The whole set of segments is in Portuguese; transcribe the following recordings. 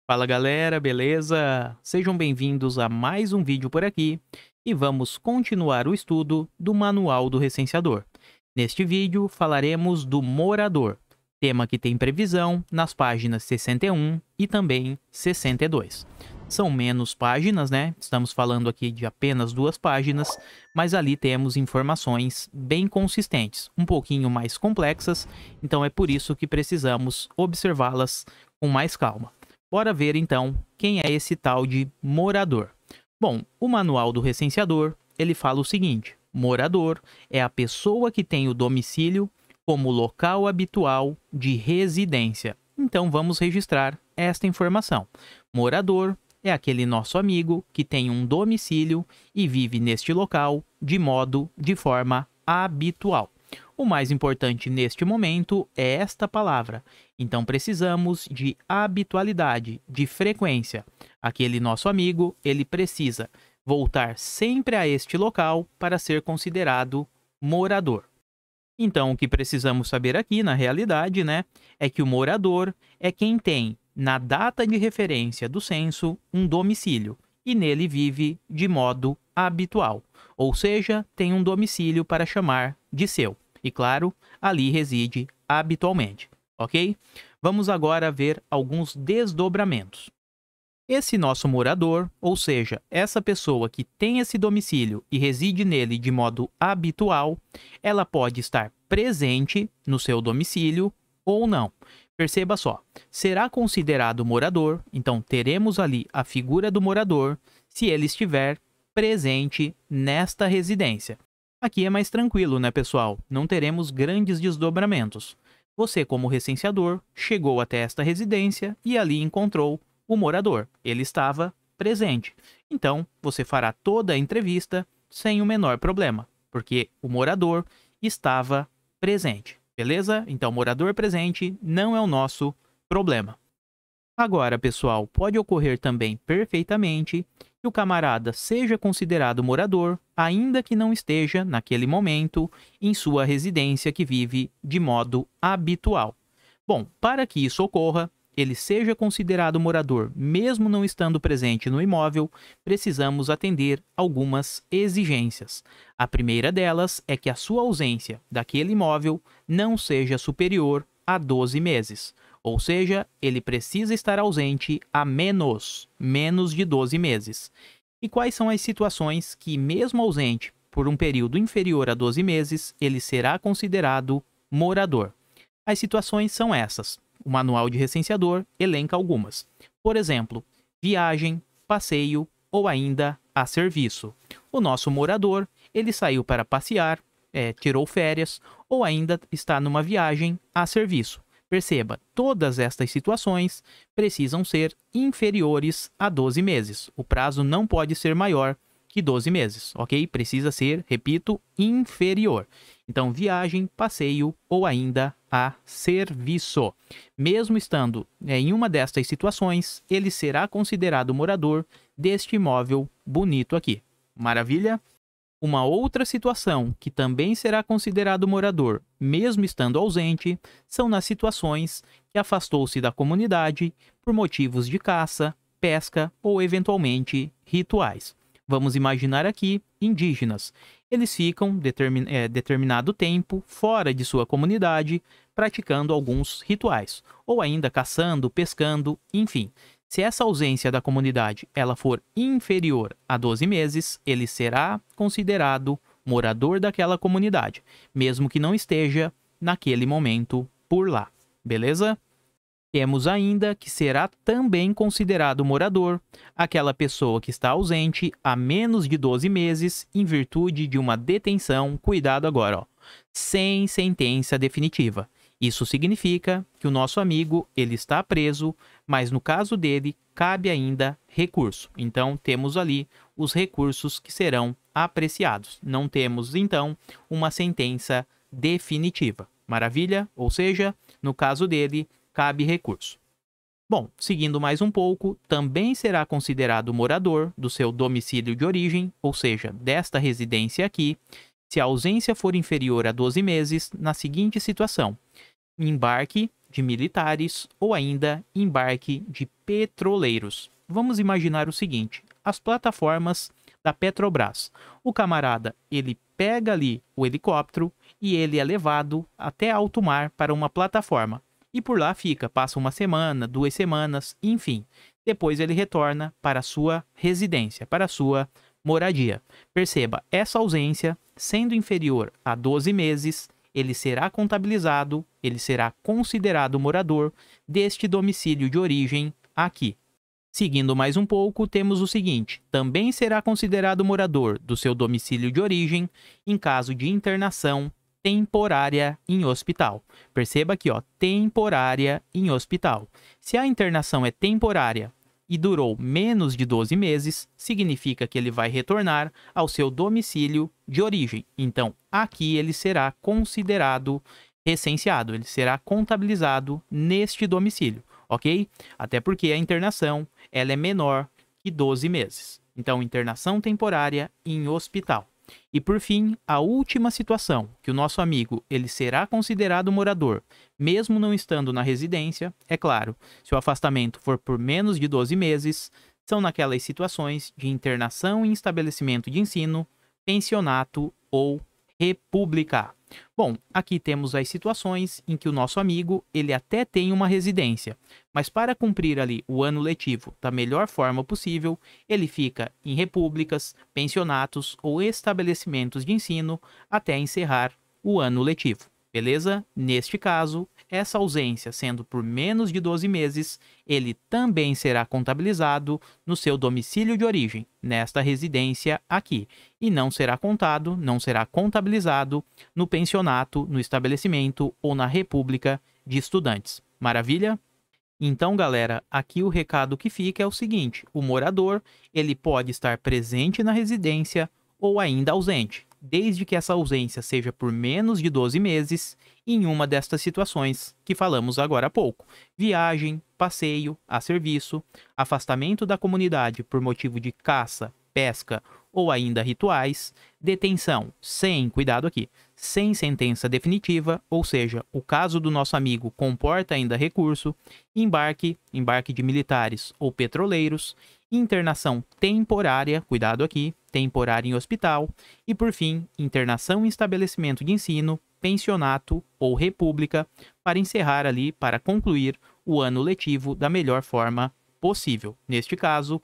Fala galera, beleza? Sejam bem-vindos a mais um vídeo por aqui e vamos continuar o estudo do Manual do Recenseador. Neste vídeo falaremos do morador, tema que tem previsão nas páginas 61 e também 62. São menos páginas, né? Estamos falando aqui de apenas 2 páginas, mas ali temos informações bem consistentes, um pouquinho mais complexas, então é por isso que precisamos observá-las com mais calma. Bora ver então quem é esse tal de morador. Bom, o manual do recenseador, ele fala o seguinte: morador é a pessoa que tem o domicílio como local habitual de residência. Então vamos registrar esta informação. Morador é aquele nosso amigo que tem um domicílio e vive neste local de forma habitual. O mais importante neste momento é esta palavra. Então precisamos de habitualidade, de frequência. Aquele nosso amigo, ele precisa voltar sempre a este local para ser considerado morador. Então o que precisamos saber aqui, na realidade, né, é que o morador é quem tem, na data de referência do censo, um domicílio e nele vive de modo habitual, ou seja, tem um domicílio para chamar de seu. E claro, ali reside habitualmente, ok? Vamos agora ver alguns desdobramentos. Esse nosso morador, ou seja, essa pessoa que tem esse domicílio e reside nele de modo habitual, ela pode estar presente no seu domicílio ou não. Perceba só, será considerado morador, então teremos ali a figura do morador se ele estiver presente nesta residência. Aqui é mais tranquilo, né, pessoal? Não teremos grandes desdobramentos. Você, como recenseador, chegou até esta residência e ali encontrou o morador. Ele estava presente. Então, você fará toda a entrevista sem o menor problema, porque o morador estava presente. Beleza? Então, morador presente não é o nosso problema. Agora, pessoal, pode ocorrer também perfeitamente que o camarada seja considerado morador, ainda que não esteja, naquele momento, em sua residência que vive de modo habitual. Bom, para que isso ocorra, ele seja considerado morador, mesmo não estando presente no imóvel, precisamos atender algumas exigências. A primeira delas é que a sua ausência daquele imóvel não seja superior a 12 meses. Ou seja, ele precisa estar ausente há menos de 12 meses. E quais são as situações que, mesmo ausente por um período inferior a 12 meses, ele será considerado morador? As situações são essas. O manual de recenseador elenca algumas. Por exemplo, viagem, passeio ou ainda a serviço. O nosso morador, ele saiu para passear, tirou férias ou ainda está numa viagem a serviço. Perceba, todas estas situações precisam ser inferiores a 12 meses. O prazo não pode ser maior que 12 meses, ok? Precisa ser, repito, inferior. Então, viagem, passeio ou ainda a serviço. Mesmo estando em uma destas situações, ele será considerado morador deste imóvel bonito aqui. Maravilha? Uma outra situação que também será considerado morador, mesmo estando ausente, são nas situações que afastou-se da comunidade por motivos de caça, pesca ou eventualmente rituais. Vamos imaginar aqui indígenas. Eles ficam determinado tempo fora de sua comunidade, praticando alguns rituais, ou ainda caçando, pescando, enfim. Se essa ausência da comunidade ela for inferior a 12 meses, ele será considerado morador daquela comunidade, mesmo que não esteja naquele momento por lá. Beleza? Temos ainda que será também considerado morador aquela pessoa que está ausente há menos de 12 meses em virtude de uma detenção, cuidado agora, ó, sem sentença definitiva. Isso significa que o nosso amigo ele está preso, mas no caso dele cabe ainda recurso. Então temos ali os recursos que serão apreciados. Não temos então uma sentença definitiva. Maravilha? Ou seja, no caso dele cabe recurso. Bom, seguindo mais um pouco, também será considerado morador do seu domicílio de origem, ou seja, desta residência aqui, se a ausência for inferior a 12 meses, na seguinte situação: embarque de militares ou ainda embarque de petroleiros. Vamos imaginar o seguinte: as plataformas da Petrobras. O camarada, ele pega ali o helicóptero e ele é levado até alto mar para uma plataforma. E por lá fica, passa uma semana, 2 semanas, enfim. Depois ele retorna para a sua residência, para a sua moradia. Perceba, essa ausência, sendo inferior a 12 meses, ele será contabilizado, ele será considerado morador deste domicílio de origem aqui. Seguindo mais um pouco, temos o seguinte: também será considerado morador do seu domicílio de origem em caso de internação temporária em hospital. Perceba aqui, ó, temporária em hospital. Se a internação é temporária e durou menos de 12 meses, significa que ele vai retornar ao seu domicílio de origem. Então, aqui ele será considerado recenseado, ele será contabilizado neste domicílio, ok? Até porque a internação ela é menor que 12 meses. Então, internação temporária em hospital. E por fim, a última situação, que o nosso amigo ele será considerado morador, mesmo não estando na residência, é claro, se o afastamento for por menos de 12 meses, são naquelas situações de internação em estabelecimento de ensino, pensionato ou república. Bom, aqui temos as situações em que o nosso amigo ele até tem uma residência, mas para cumprir ali o ano letivo da melhor forma possível, ele fica em repúblicas, pensionatos ou estabelecimentos de ensino até encerrar o ano letivo. Beleza? Neste caso, essa ausência sendo por menos de 12 meses, ele também será contabilizado no seu domicílio de origem, nesta residência aqui, e não será contado, não será contabilizado no pensionato, no estabelecimento ou na república de estudantes. Maravilha? Então, galera, aqui o recado que fica é o seguinte: o morador, ele pode estar presente na residência ou ainda ausente, desde que essa ausência seja por menos de 12 meses, em uma destas situações que falamos agora há pouco: viagem, passeio, a serviço, afastamento da comunidade por motivo de caça, pesca ou ainda rituais, detenção sem, cuidado aqui, sem sentença definitiva, ou seja, o caso do nosso amigo comporta ainda recurso, embarque de militares ou petroleiros, internação temporária, cuidado aqui, temporária em hospital, e por fim, internação em estabelecimento de ensino, pensionato ou república, para encerrar ali, para concluir o ano letivo da melhor forma possível. Neste caso,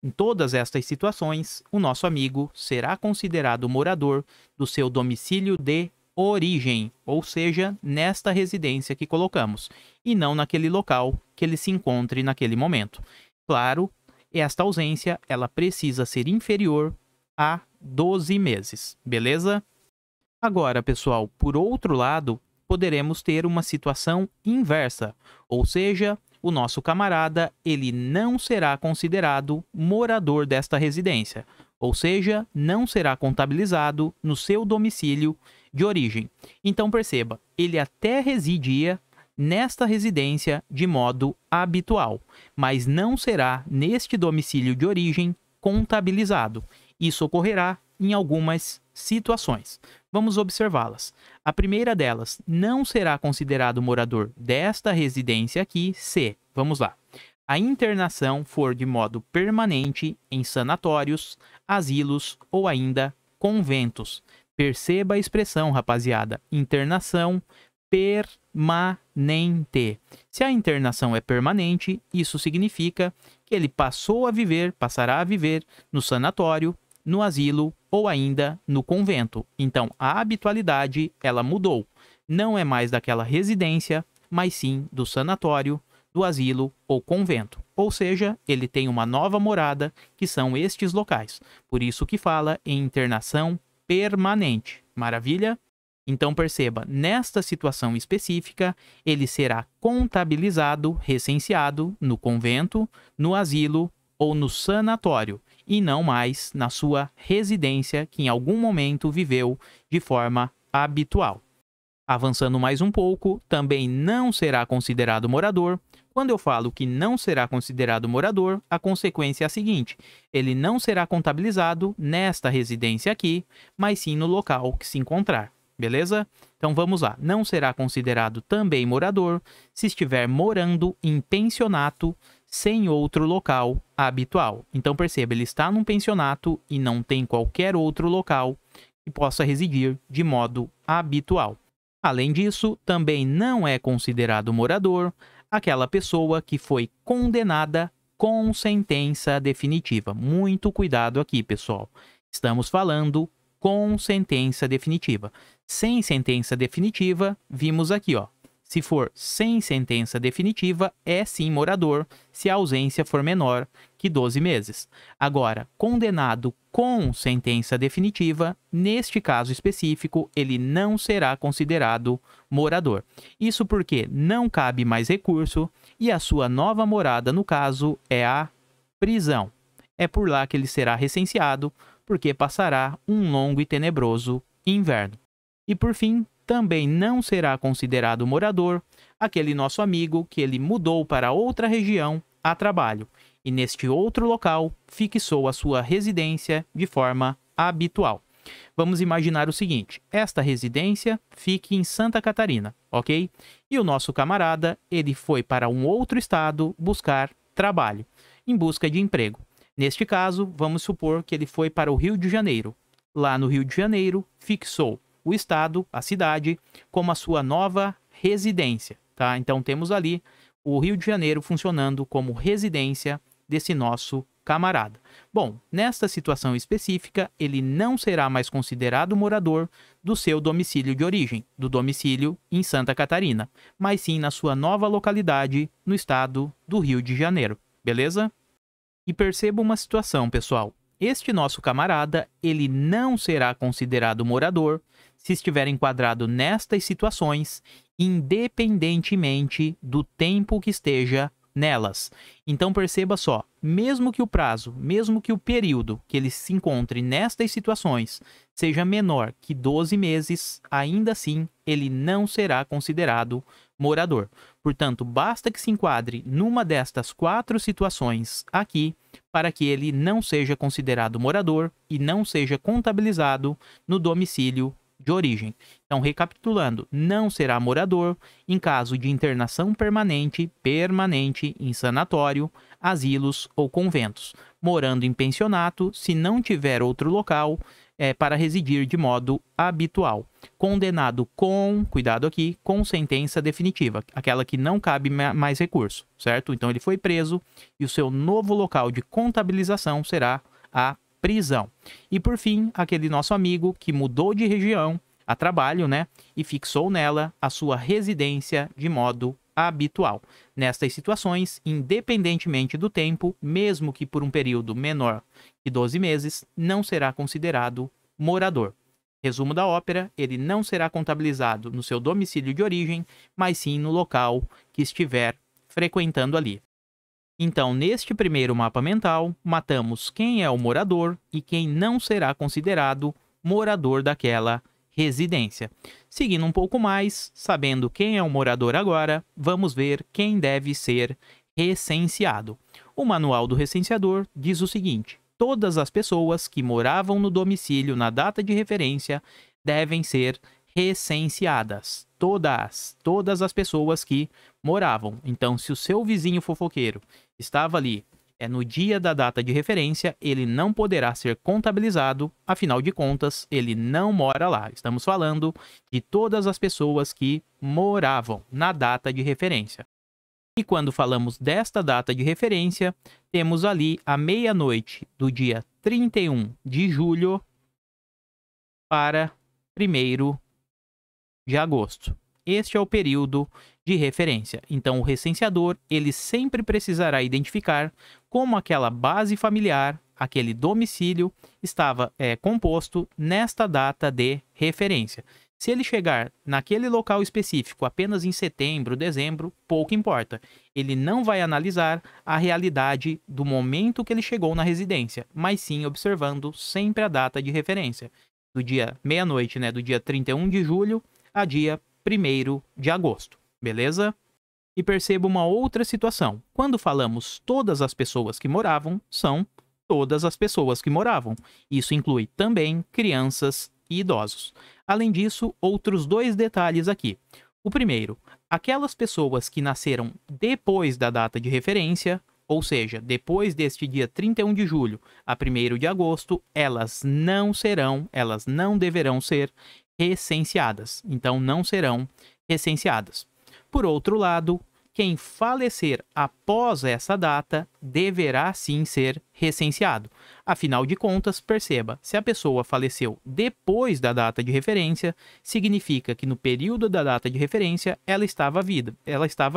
em todas estas situações, o nosso amigo será considerado morador do seu domicílio de origem, ou seja, nesta residência que colocamos, e não naquele local que ele se encontre naquele momento. Claro, esta ausência ela precisa ser inferior a 12 meses, beleza? Agora, pessoal, por outro lado, poderemos ter uma situação inversa, ou seja, o nosso camarada ele não será considerado morador desta residência, ou seja, não será contabilizado no seu domicílio de origem. Então perceba, ele até residia nesta residência de modo habitual, mas não será neste domicílio de origem contabilizado. Isso ocorrerá em algumas situações. Vamos observá-las. A primeira delas, não será considerado morador desta residência aqui se, vamos lá, a internação for de modo permanente em sanatórios, asilos ou ainda conventos. Perceba a expressão, rapaziada, internação permanente. Se a internação é permanente, isso significa que ele passará a viver no sanatório, no asilo ou ainda no convento. Então, a habitualidade, ela mudou. Não é mais daquela residência, mas sim do sanatório, do asilo ou convento. Ou seja, ele tem uma nova morada, que são estes locais. Por isso que fala em internação permanente. Maravilha? Então, perceba, nesta situação específica, ele será contabilizado, recenseado no convento, no asilo ou no sanatório, e não mais na sua residência que em algum momento viveu de forma habitual. Avançando mais um pouco, também não será considerado morador. Quando eu falo que não será considerado morador, a consequência é a seguinte: ele não será contabilizado nesta residência aqui, mas sim no local que se encontrar. beleza? Então vamos lá. Não será considerado também morador se estiver morando em pensionato sem outro local habitual. Então perceba, ele está num pensionato e não tem qualquer outro local que possa residir de modo habitual. Além disso, também não é considerado morador aquela pessoa que foi condenada com sentença definitiva. Muito cuidado aqui, pessoal. Estamos falando com sentença definitiva. Sem sentença definitiva, vimos aqui, ó. Se for sem sentença definitiva, é sim morador, se a ausência for menor que 12 meses. Agora, condenado com sentença definitiva, neste caso específico, ele não será considerado morador. Isso porque não cabe mais recurso e a sua nova morada, no caso, é a prisão. É por lá que ele será recenseado, porque passará um longo e tenebroso inverno. E por fim, também não será considerado morador aquele nosso amigo que ele mudou para outra região a trabalho e neste outro local fixou a sua residência de forma habitual. Vamos imaginar o seguinte, esta residência fique em Santa Catarina, ok? E o nosso camarada, ele foi para um outro estado buscar trabalho, em busca de emprego. Neste caso, vamos supor que ele foi para o Rio de Janeiro. Lá no Rio de Janeiro, fixou o estado, a cidade, como a sua nova residência, tá? Então temos ali o Rio de Janeiro funcionando como residência desse nosso camarada. Bom, nesta situação específica, ele não será mais considerado morador do seu domicílio de origem, do domicílio em Santa Catarina, mas sim na sua nova localidade no estado do Rio de Janeiro, beleza? E perceba uma situação, pessoal. Este nosso camarada, ele não será considerado morador se estiver enquadrado nestas situações, independentemente do tempo que esteja nelas. Então perceba só, mesmo que o prazo, mesmo que o período que ele se encontre nestas situações seja menor que 12 meses, ainda assim ele não será considerado morador. Portanto, basta que se enquadre numa destas 4 situações aqui para que ele não seja considerado morador e não seja contabilizado no domicílio de origem. Então, recapitulando, não será morador em caso de internação permanente em sanatório, asilos ou conventos, morando em pensionato se não tiver outro local para residir de modo habitual. Condenado com, cuidado aqui, com sentença definitiva, aquela que não cabe mais recurso, certo? Então, ele foi preso e o seu novo local de contabilização será a prisão. E por fim, aquele nosso amigo que mudou de região a trabalho, né, e fixou nela a sua residência de modo habitual. Nestas situações, independentemente do tempo, mesmo que por um período menor que 12 meses, não será considerado morador. Resumo da ópera, ele não será contabilizado no seu domicílio de origem, mas sim no local que estiver frequentando ali. Então, neste primeiro mapa mental, matamos quem é o morador e quem não será considerado morador daquela residência. Seguindo um pouco mais, sabendo quem é o morador agora, vamos ver quem deve ser recenseado. O Manual do Recenseador diz o seguinte: todas as pessoas que moravam no domicílio na data de referência devem ser recenseadas. Todas as pessoas que moravam. Então, se o seu vizinho fofoqueiro estava ali no dia da data de referência, ele não poderá ser contabilizado, afinal de contas, ele não mora lá. Estamos falando de todas as pessoas que moravam na data de referência. E quando falamos desta data de referência, temos ali a meia-noite do dia 31 de julho para 1º de agosto. Este é o período de referência. Então, o recenseador, ele sempre precisará identificar como aquela base familiar, aquele domicílio, estava composto nesta data de referência. Se ele chegar naquele local específico apenas em setembro, dezembro, pouco importa. Ele não vai analisar a realidade do momento que ele chegou na residência, mas sim observando sempre a data de referência. Do dia meia-noite, né, do dia 31 de julho a dia 1º de agosto, beleza? E perceba uma outra situação. Quando falamos todas as pessoas que moravam, são todas as pessoas que moravam. Isso inclui também crianças e idosos. Além disso, outros dois detalhes aqui. O primeiro, aquelas pessoas que nasceram depois da data de referência, ou seja, depois deste dia 31 de julho a 1º de agosto, elas não deverão ser recenseadas. Então, não serão recenseadas. Por outro lado, quem falecer após essa data deverá sim ser recenseado. Afinal de contas, perceba, se a pessoa faleceu depois da data de referência, significa que no período da data de referência ela estava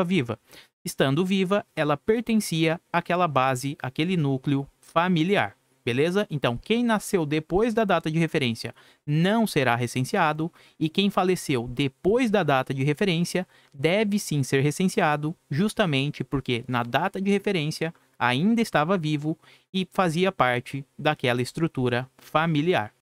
viva. Estando viva, ela pertencia àquela base, àquele núcleo familiar. Beleza? Então, quem nasceu depois da data de referência não será recenseado e quem faleceu depois da data de referência deve sim ser recenseado, justamente porque na data de referência ainda estava vivo e fazia parte daquela estrutura familiar.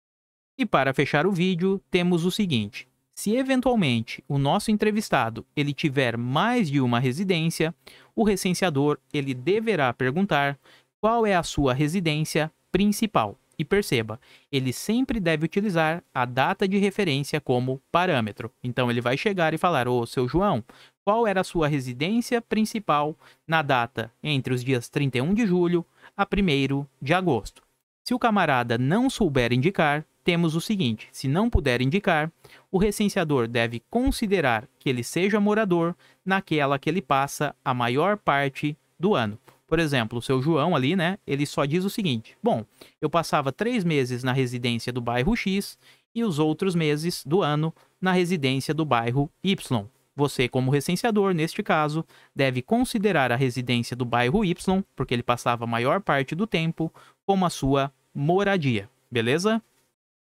E para fechar o vídeo, temos o seguinte: se eventualmente o nosso entrevistado ele tiver mais de uma residência, o recenseador ele deverá perguntar qual é a sua residência principal. E perceba, ele sempre deve utilizar a data de referência como parâmetro. Então, ele vai chegar e falar: ô, seu João, qual era a sua residência principal na data entre os dias 31 de julho a 1º de agosto? Se o camarada não souber indicar, temos o seguinte: se não puder indicar, o recenseador deve considerar que ele seja morador naquela que ele passa a maior parte do ano. Por exemplo, o seu João ali, né? Ele só diz o seguinte: bom, eu passava 3 meses na residência do bairro X e os outros meses do ano na residência do bairro Y. Você, como recenseador, neste caso, deve considerar a residência do bairro Y, porque ele passava a maior parte do tempo, como a sua moradia. Beleza?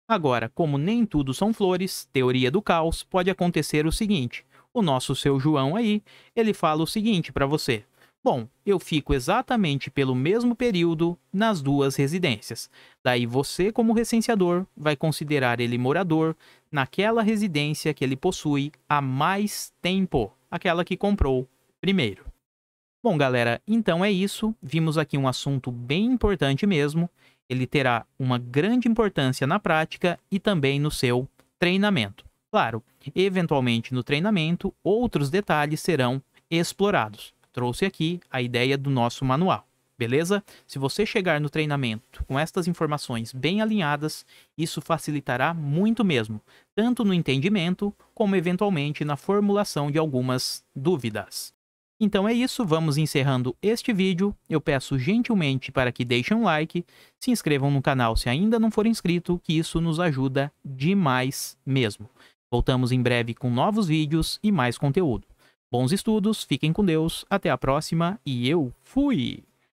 Agora, como nem tudo são flores, teoria do caos, pode acontecer o seguinte: o nosso seu João aí, ele fala o seguinte para você: bom, eu fico exatamente pelo mesmo período nas duas residências. Daí você, como recenseador, vai considerar ele morador naquela residência que ele possui há mais tempo, aquela que comprou primeiro. Bom, galera, então é isso. Vimos aqui um assunto bem importante mesmo. Ele terá uma grande importância na prática e também no seu treinamento. Claro, eventualmente no treinamento, outros detalhes serão explorados. Trouxe aqui a ideia do nosso manual, beleza? Se você chegar no treinamento com estas informações bem alinhadas, isso facilitará muito mesmo, tanto no entendimento, como eventualmente na formulação de algumas dúvidas. Então é isso, vamos encerrando este vídeo. Eu peço gentilmente para que deixem um like, se inscrevam no canal se ainda não for inscrito, que isso nos ajuda demais mesmo. Voltamos em breve com novos vídeos e mais conteúdo. Bons estudos, fiquem com Deus, até a próxima e eu fui!